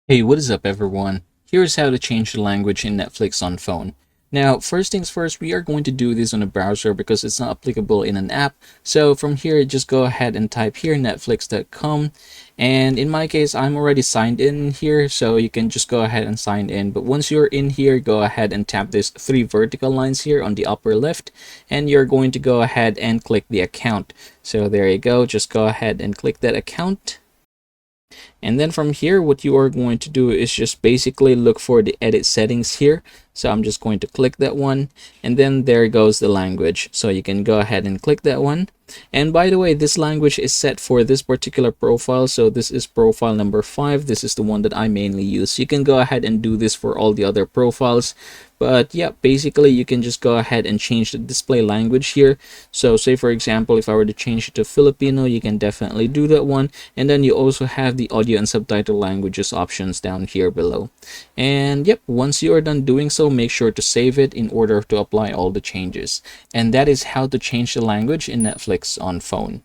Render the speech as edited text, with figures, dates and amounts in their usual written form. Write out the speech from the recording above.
Hey, what is up everyone? Here's how to change the language in Netflix on phone. Now, first things first, we are going to do this on a browser because it's not applicable in an app. So from here, just go ahead and type here netflix.com. And in my case, I'm already signed in here, so you can just go ahead and sign in. But once you're in here, go ahead and tap this three vertical lines here on the upper left, and you're going to go ahead and click the account. So there you go, just go ahead and click that account. And then from here, what you are going to do is just basically look for the edit settings here. So I'm just going to click that one, and then there goes the language. So you can go ahead and click that one. And by the way, this language is set for this particular profile. So this is profile number 5. This is the one that I mainly use. You can go ahead and do this for all the other profiles. But yeah, basically you can just go ahead and change the display language here. So say for example, if I were to change it to Filipino, you can definitely do that one. And then you also have the audio and subtitle languages options down here below. And yep, once you are done doing so, make sure to save it in order to apply all the changes. And that is how to change the language in Netflix on phone.